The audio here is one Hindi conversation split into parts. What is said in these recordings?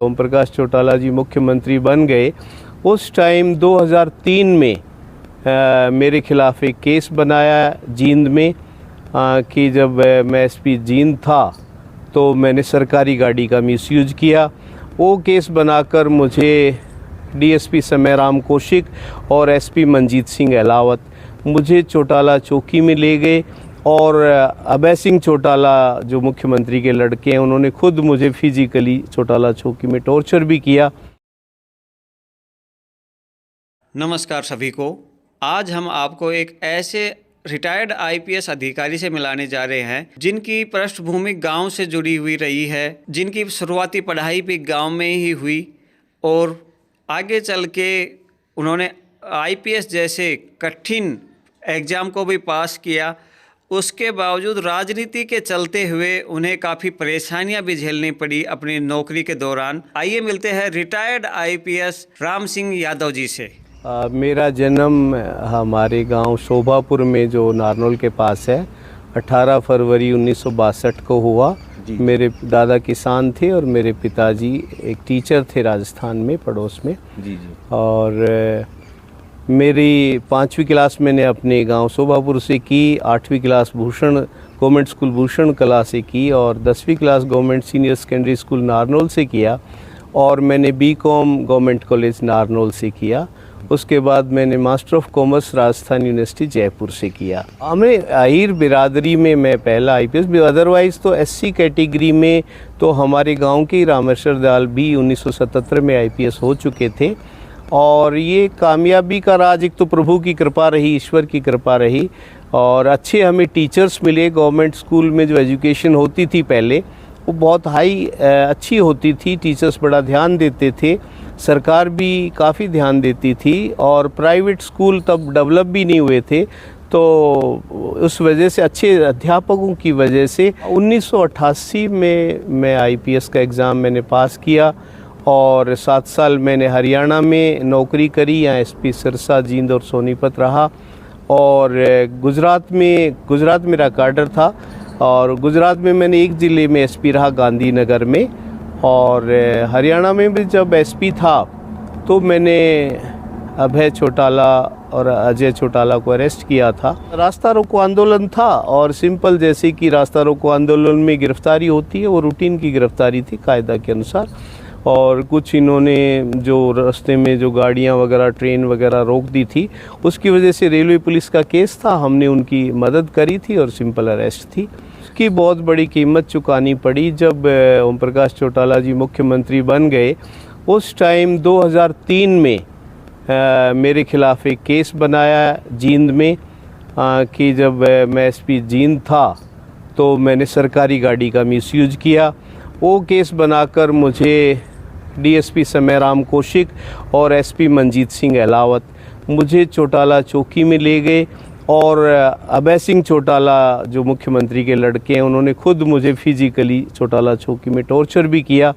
ओम प्रकाश चौटाला जी मुख्यमंत्री बन गए उस टाइम 2003 में मेरे खिलाफ़ एक केस बनाया जींद में कि जब मैं एसपी जींद था तो मैंने सरकारी गाड़ी का मिसयूज किया। वो केस बनाकर मुझे डीएसपी समय राम कौशिक और एसपी मंजीत सिंह अहलावत मुझे चौटाला चौकी में ले गए और अभय सिंह चौटाला जो मुख्यमंत्री के लड़के हैं उन्होंने खुद मुझे फिजिकली चौटाला चौकी में टॉर्चर भी किया। नमस्कार सभी को। आज हम आपको एक ऐसे रिटायर्ड आईपीएस अधिकारी से मिलाने जा रहे हैं जिनकी पृष्ठभूमि गांव से जुड़ी हुई रही है, जिनकी शुरुआती पढ़ाई भी गांव में ही हुई और आगे चल के उन्होंने आईपीएस जैसे कठिन एग्ज़ाम को भी पास किया। उसके बावजूद राजनीति के चलते हुए उन्हें काफ़ी परेशानियां भी झेलनी पड़ी अपनी नौकरी के दौरान। आइए मिलते हैं रिटायर्ड आईपीएस राम सिंह यादव जी से। मेरा जन्म हमारे गांव शोभापुर में जो नारनौल के पास है 18 फरवरी 1962 को हुआ। मेरे दादा किसान थे और मेरे पिताजी एक टीचर थे राजस्थान में पड़ोस में। और मेरी 5वीं क्लास मैंने अपने गांव शोभापुर से की, 8वीं class Bhushan government school Bhushan Kala से की और 10वीं class government senior secondary school Narnaul से किया और मैंने बीकॉम गवर्नमेंट कॉलेज नारनौल से किया। उसके बाद मैंने master of commerce Rajasthan university Jaipur से किया। हमें आहिर बिरादरी में मैं पहला आईपीएस भी, अदरवाइज़ तो एससी कैटेगरी में तो हमारे गांव के रामेश्वर दयाल भी 1977 में आईपीएस हो चुके थे। और ये कामयाबी का राज एक तो प्रभु की कृपा रही, ईश्वर की कृपा रही और अच्छे हमें टीचर्स मिले। गवर्नमेंट स्कूल में जो एजुकेशन होती थी पहले वो बहुत अच्छी होती थी, टीचर्स बड़ा ध्यान देते थे, सरकार भी काफ़ी ध्यान देती थी और प्राइवेट स्कूल तब डेवलप भी नहीं हुए थे, तो उस वजह से अच्छे अध्यापकों की वजह से 1988 में मैं आईपीएस का एग्ज़ाम मैंने पास किया और 7 साल मैंने हरियाणा में नौकरी करी, यहाँ एसपी सिरसा, जींद और सोनीपत रहा। और गुजरात मेरा काडर था और गुजरात में मैंने एक ज़िले में एसपी रहा, गांधीनगर में। और हरियाणा में भी जब एसपी था तो मैंने अभय चौटाला और अजय चौटाला को अरेस्ट किया था। रास्ता रोको आंदोलन था और सिंपल जैसे कि रास्ता रोको आंदोलन में गिरफ्तारी होती है वो रूटीन की गिरफ्तारी थी कायदा के अनुसार। और कुछ इन्होंने जो रास्ते में जो गाड़ियां वगैरह ट्रेन वगैरह रोक दी थी उसकी वजह से रेलवे पुलिस का केस था, हमने उनकी मदद करी थी और सिंपल अरेस्ट थी। उसकी बहुत बड़ी कीमत चुकानी पड़ी। जब ओम प्रकाश चौटाला जी मुख्यमंत्री बन गए उस टाइम 2003 में मेरे खिलाफ़ एक केस बनाया जींद में कि जब मैं एसपी जींद था तो मैंने सरकारी गाड़ी का मिसयूज किया। वो केस बनाकर मुझे डीएसपी समय राम कौशिक और एसपी मंजीत सिंह अहलावत मुझे चौटाला चौकी में ले गए और अभय सिंह चौटाला जो मुख्यमंत्री के लड़के हैं उन्होंने खुद मुझे फिजिकली चौटाला चौकी में टॉर्चर भी किया।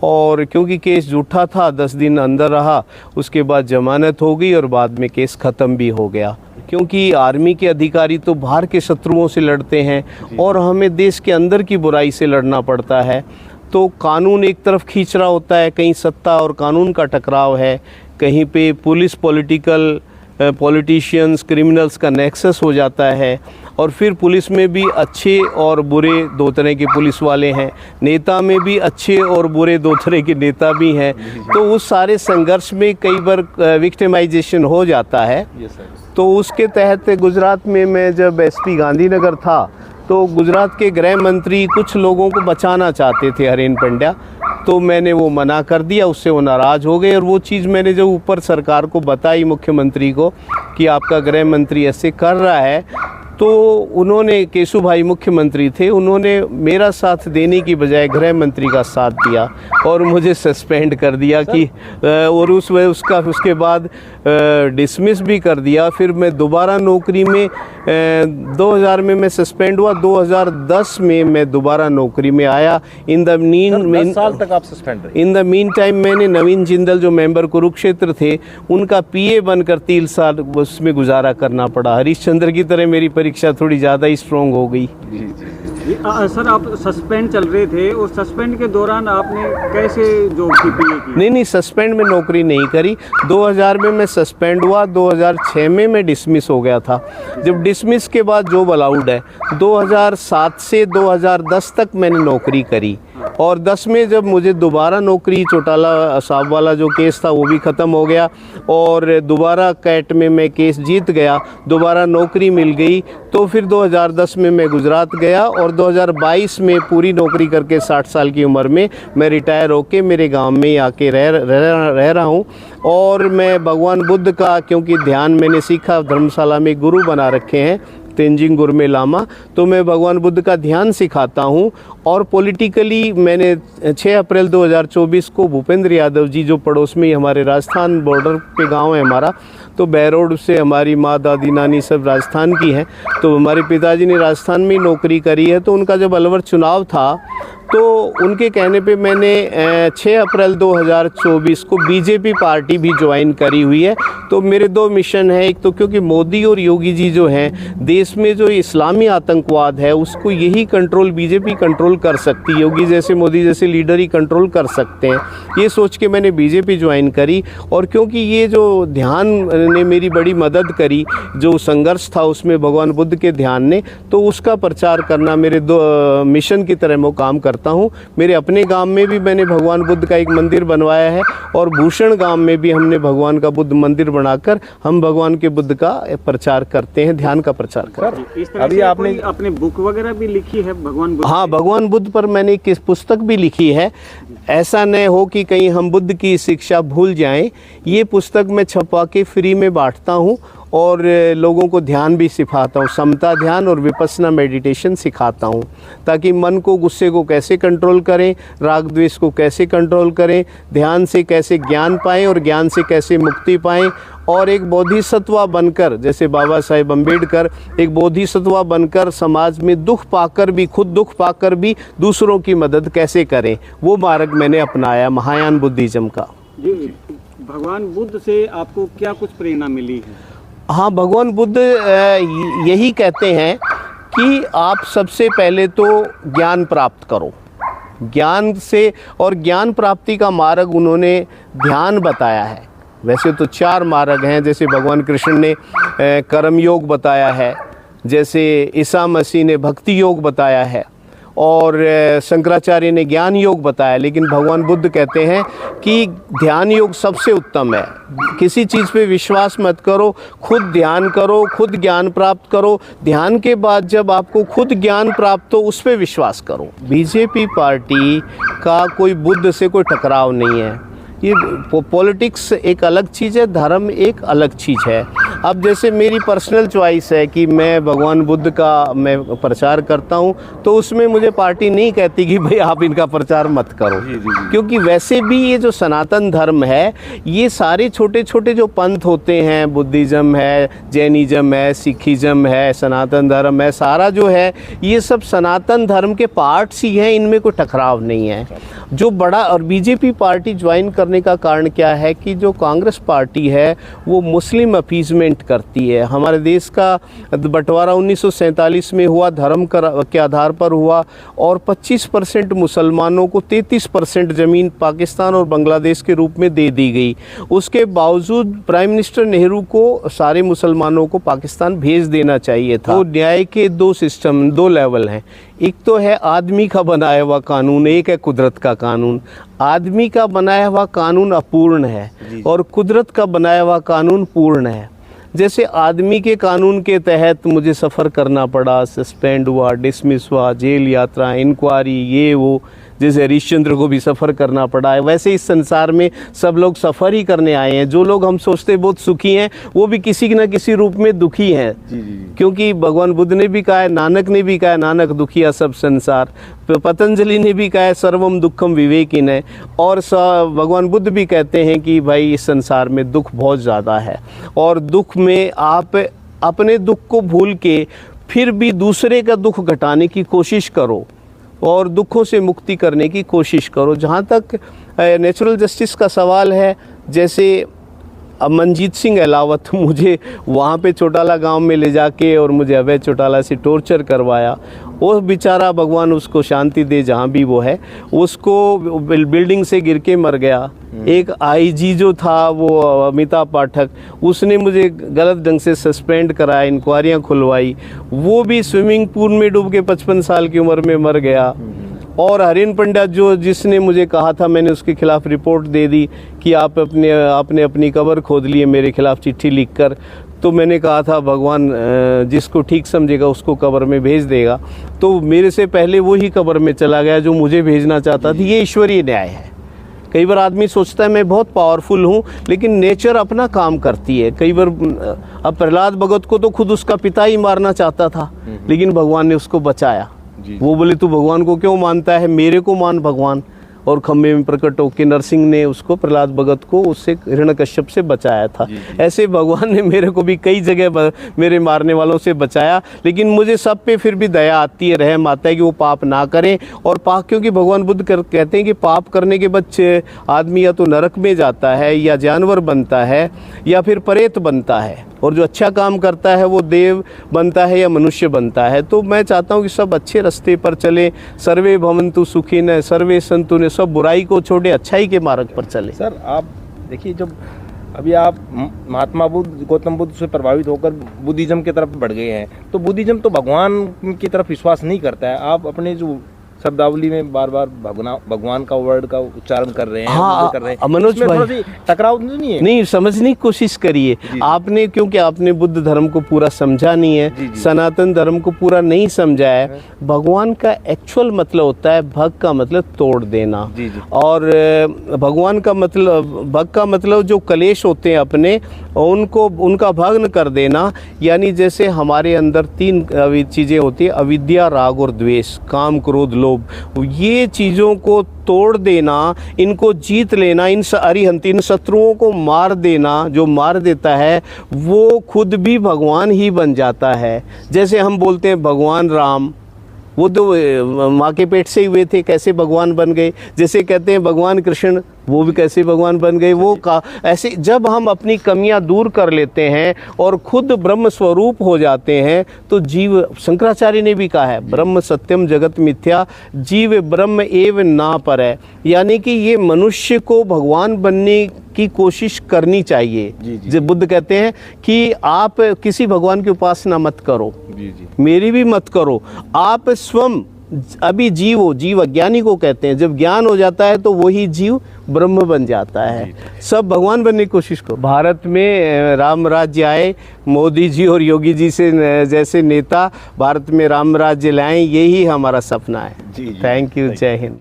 और क्योंकि केस झूठा था 10 दिन अंदर रहा, उसके बाद जमानत हो गई और बाद में केस ख़त्म भी हो गया। क्योंकि आर्मी के अधिकारी तो बाहर के शत्रुओं से लड़ते हैं और हमें देश के अंदर की बुराई से लड़ना पड़ता है, तो कानून एक तरफ खींच रहा होता है, कहीं सत्ता और कानून का टकराव है, कहीं पे पुलिस पॉलिटिशियंस क्रिमिनल्स का नेक्सस हो जाता है और फिर पुलिस में भी अच्छे और बुरे दो तरह के पुलिस वाले हैं, नेता में भी अच्छे और बुरे दो तरह के नेता भी हैं। तो उस सारे संघर्ष में कई बार विक्टिमाइजेशन हो जाता है। तो उसके तहत गुजरात में मैं जब एसपी गांधीनगर था तो गुजरात के गृह मंत्री कुछ लोगों को बचाना चाहते थे, हरेन पंड्या, तो मैंने वो मना कर दिया, उससे वो नाराज़ हो गए। और वो चीज़ मैंने जो ऊपर सरकार को बताई मुख्यमंत्री को कि आपका गृह मंत्री ऐसे कर रहा है, तो उन्होंने, केशु भाई मुख्यमंत्री थे, उन्होंने मेरा साथ देने की बजाय गृह मंत्री का साथ दिया और मुझे सस्पेंड कर दिया कि और उसके बाद डिसमिस भी कर दिया। फिर मैं दोबारा नौकरी में 2000 में मैं सस्पेंड हुआ, 2010 में मैं दोबारा नौकरी में आया। इन द 10 साल तक आप सस्पेंड रहे। इन द मीन टाइम मैंने नवीन जिंदल जो मेंबर कुरुक्षेत्र थे उनका पीए बनकर 3 साल उसमें गुजारा करना पड़ा। हरीश चंद्र की तरह मेरी परीक्षा थोड़ी ज़्यादा ही स्ट्रॉन्ग हो गई। सर आप सस्पेंड चल रहे थे और सस्पेंड के दौरान आपने कैसे जॉब की पीए की? नहीं, सस्पेंड में नौकरी नहीं करी। 2000 में मैं सस्पेंड हुआ, 2006 में मैं डिसमिस हो गया था। जब डिसमिस के बाद जॉब अलाउड है, 2007 से 2010 तक मैंने नौकरी करी और 10 में जब मुझे दोबारा नौकरी, चौटाला साहब वाला जो केस था वो भी ख़त्म हो गया और दोबारा कैट में मैं केस जीत गया, दोबारा नौकरी मिल गई। तो फिर 2010 में मैं गुजरात गया और 2022 में पूरी नौकरी करके 60 साल की उम्र में मैं रिटायर होके मेरे गांव में आके रह रहा हूँ। और मैं भगवान बुद्ध का, क्योंकि ध्यान मैंने सीखा, धर्मशाला में गुरु बना रखे हैं तेंजिंग गुरमे लामा, तो मैं भगवान बुद्ध का ध्यान सिखाता हूँ। और पॉलिटिकली मैंने 6 अप्रैल 2024 को भूपेंद्र यादव जी, जो पड़ोस में ही हमारे राजस्थान बॉर्डर पे गांव है हमारा, तो बैरोड से हमारी माँ, दादी, नानी सब राजस्थान की हैं, तो हमारे पिताजी ने राजस्थान में ही नौकरी करी है। तो उनका जब अलवर चुनाव था तो उनके कहने पे मैंने 6 अप्रैल 2024 को बीजेपी पार्टी भी ज्वाइन करी हुई है। तो मेरे 2 मिशन हैं। एक तो क्योंकि मोदी और योगी जी जो हैं, देश में जो इस्लामी आतंकवाद है उसको यही कंट्रोल, बीजेपी कंट्रोल कर सकती है, योगी जैसे, मोदी जैसे लीडर ही कंट्रोल कर सकते हैं, ये सोच के मैंने बीजेपी ज्वाइन करी। और क्योंकि ये जो ध्यान ने मेरी बड़ी मदद करी, जो संघर्ष था उसमें भगवान बुद्ध के ध्यान ने, तो उसका प्रचार करना मेरे 2 मिशन की तरह मैं काम करता हूँ। मेरे अपने गांव में भी मैंने भगवान बुद्ध का एक मंदिर बनवाया है और भूषण गांव में भी हमने भगवान का बुद्ध मंदिर बनाकर हम भगवान के बुद्ध का प्रचार करते हैं, ध्यान का प्रचार करते हैं। इस तरह अभी आपने अपने बुक वगैरह भी लिखी है भगवान बुद्ध? हाँ, भगवान बुद्ध पर मैंने एक पुस्तक भी लिखी है। ऐसा न हो कि कहीं हम बुद्ध की शिक्षा भूल जाएं, ये पुस्तक मैं छपवा के फ्री में बांटता हूँ और लोगों को ध्यान भी सिखाता हूँ, समता ध्यान और विपस्सना मेडिटेशन सिखाता हूँ, ताकि मन को, गुस्से को कैसे कंट्रोल करें, राग द्वेष को कैसे कंट्रोल करें, ध्यान से कैसे ज्ञान पाएं और ज्ञान से कैसे मुक्ति पाएं। और एक बोधिसत्वा बनकर, जैसे बाबा साहेब अम्बेडकर एक बोधिसत्वा बनकर समाज में दुख पाकर भी, खुद दुख पाकर भी दूसरों की मदद कैसे करें, वो मार्ग मैंने अपनाया महायान बुद्धिज्म का। जी, भगवान बुद्ध से आपको क्या कुछ प्रेरणा मिली है? हाँ, भगवान बुद्ध यही कहते हैं कि आप सबसे पहले तो ज्ञान प्राप्त करो, ज्ञान से, और ज्ञान प्राप्ति का मार्ग उन्होंने ध्यान बताया है। वैसे तो 4 मार्ग हैं, जैसे भगवान कृष्ण ने कर्म योग बताया है, जैसे ईसा मसीह ने भक्ति योग बताया है और शंकराचार्य ने ज्ञान योग बताया, लेकिन भगवान बुद्ध कहते हैं कि ध्यान योग सबसे उत्तम है। किसी चीज़ पे विश्वास मत करो, खुद ध्यान करो, खुद ज्ञान प्राप्त करो। ध्यान के बाद जब आपको खुद ज्ञान प्राप्त हो, उस पे विश्वास करो। बीजेपी पार्टी का कोई बुद्ध से कोई टकराव नहीं है। ये पॉलिटिक्स एक अलग चीज़ है, धर्म एक अलग चीज़ है। अब जैसे मेरी पर्सनल चॉइस है कि मैं भगवान बुद्ध का मैं प्रचार करता हूँ, तो उसमें मुझे पार्टी नहीं कहती कि भाई आप इनका प्रचार मत करो। क्योंकि वैसे भी ये जो सनातन धर्म है, ये सारे छोटे छोटे जो पंथ होते हैं, बुद्धिज़्म है, जैनिज़्म है, सिखिज़्म है, सनातन धर्म है, सारा जो है ये सब सनातन धर्म के पार्ट्स ही हैं, इनमें कोई टकराव नहीं है। जो बड़ा, और बीजेपी पार्टी ज्वाइन करने का कारण क्या है कि जो कांग्रेस पार्टी है वो मुस्लिम अपीजमेंट करती है। हमारे देश का बंटवारा 1947 में हुआ, धर्म के आधार पर हुआ, और 25% मुसलमानों को 33% ज़मीन पाकिस्तान और बांग्लादेश के रूप में दे दी गई। उसके बावजूद प्राइम मिनिस्टर नेहरू को सारे मुसलमानों को पाकिस्तान भेज देना चाहिए था। तो न्याय के 2 सिस्टम, 2 लेवल हैं। एक तो है आदमी का बनाया हुआ कानून, एक है कुदरत का कानून। आदमी का बनाया हुआ कानून अपूर्ण है और कुदरत का बनाया हुआ कानून पूर्ण है। जैसे आदमी के कानून के तहत मुझे सफ़र करना पड़ा, सस्पेंड हुआ, डिसमिस हुआ, जेल यात्रा, इंक्वायरी, ये वो, जैसे हरिश्चंद्र को भी सफ़र करना पड़ा है, वैसे इस संसार में सब लोग सफ़र ही करने आए हैं। जो लोग हम सोचते बहुत सुखी हैं, वो भी किसी न किसी रूप में दुखी हैं। क्योंकि भगवान बुद्ध ने भी कहा है, नानक ने भी कहा है, नानक दुखिया सब संसार। पतंजलि ने भी कहा है, सर्वम दुखम विवेकिन है। और भगवान बुद्ध भी कहते हैं कि भाई इस संसार में दुख बहुत ज़्यादा है, और दुख में आप अपने दुख को भूल के फिर भी दूसरे का दुख घटाने की कोशिश करो और दुखों से मुक्ति करने की कोशिश करो। जहाँ तक नेचुरल जस्टिस का सवाल है, जैसे मनजीत सिंह अहलावत, मुझे वहाँ पे चौटाला गांव में ले जाके और मुझे अभय चौटाला से टॉर्चर करवाया, वो बेचारा भगवान उसको शांति दे जहाँ भी वो है, उसको बिल्डिंग से गिर के मर गया। एक आईजी जो था वो अमिताभ पाठक, उसने मुझे गलत ढंग से सस्पेंड कराया, इंक्वायरियाँ खुलवाई, वो भी स्विमिंग पूल में डूब के 55 साल की उम्र में मर गया। और हरीन पंड्या जो जिसने मुझे कहा था, मैंने उसके खिलाफ रिपोर्ट दे दी कि आपने अपनी कब्र खोद ली है मेरे खिलाफ चिट्ठी लिखकर। तो मैंने कहा था भगवान जिसको ठीक समझेगा उसको कब्र में भेज देगा, तो मेरे से पहले वो ही कब्र में चला गया जो मुझे भेजना चाहता था। ये ईश्वरीय न्याय है। कई बार आदमी सोचता है मैं बहुत पावरफुल हूँ, लेकिन नेचर अपना काम करती है। कई बार अब प्रहलाद भगत को तो खुद उसका पिता ही मारना चाहता था, लेकिन भगवान ने उसको बचाया। वो बोले तू भगवान को क्यों मानता है, मेरे को मान भगवान। और खम्भे में प्रकट होकर नरसिंह ने उसको, प्रहलाद भगत को, उससे हिरण्यकश्यप से बचाया था। ऐसे भगवान ने मेरे को भी कई जगह मेरे मारने वालों से बचाया, लेकिन मुझे सब पे फिर भी दया आती है, रहम आता है कि वो पाप ना करें। और पाप, क्योंकि भगवान बुद्ध कहते हैं कि पाप करने के बाद आदमी या तो नरक में जाता है, या जानवर बनता है, या फिर प्रेत बनता है, और जो अच्छा काम करता है वो देव बनता है या मनुष्य बनता है। तो मैं चाहता हूँ कि सब अच्छे रास्ते पर चले। सर्वे भवन्तु सुखिनः, सर्वे सन्तु निरामयाः, सब बुराई को छोड़े, अच्छाई के मार्ग पर चले। सर आप देखिए, जब अभी आप महात्मा बुद्ध, गौतम बुद्ध से प्रभावित होकर बुद्धिज्म की तरफ बढ़ गए हैं, तो बुद्धिज्म तो भगवान की तरफ विश्वास नहीं करता है। आप अपने जो शब्दावली में बार बार भगवान का वर्ड का उच्चारण कर रहे हैं। हाँ, कर रहे हैं, मनोज भाई, टकराव नहीं है? नहीं, समझने की कोशिश करिए आपने, क्योंकि आपने बुद्ध धर्म को पूरा समझा नहीं है, सनातन धर्म को पूरा नहीं समझा है। भगवान का एक्चुअल मतलब होता है, भग का मतलब तोड़ देना, और भगवान का मतलब, भग का मतलब जो कलेश होते हैं अपने, उनको उनका भग्न कर देना। यानी जैसे हमारे अंदर 3 चीज़ें होती है, अविद्या, राग और द्वेष, काम, क्रोध, लोभ। ये चीज़ों को तोड़ देना, इनको जीत लेना, इन अरिहंत, इन शत्रुओं को मार देना। जो मार देता है वो खुद भी भगवान ही बन जाता है। जैसे हम बोलते हैं भगवान राम, वो तो माँ के पेट से ही हुए थे, कैसे भगवान बन गए। जैसे कहते हैं भगवान कृष्ण, वो भी कैसे भगवान बन गए। वो ऐसे जब हम अपनी कमियां दूर कर लेते हैं और खुद ब्रह्म स्वरूप हो जाते हैं, तो जीव, शंकराचार्य ने भी कहा है, ब्रह्म सत्यम जगत मिथ्या, जीव ब्रह्म एव ना परः। यानी कि ये मनुष्य को भगवान बनने की कोशिश करनी चाहिए। जब बुद्ध कहते हैं कि आप किसी भगवान की उपासना मत करो, मेरी भी मत करो, आप स्वयं अभी जीव हो। जीव अज्ञानी को कहते हैं, जब ज्ञान हो जाता है तो वही जीव ब्रह्म बन जाता है। सब भगवान बनने की कोशिश करो। भारत में राम राज्य आए, मोदी जी और योगी जी से जैसे नेता भारत में राम राज्य लाएं, यही हमारा सपना है। थैंक यू, जय हिंद।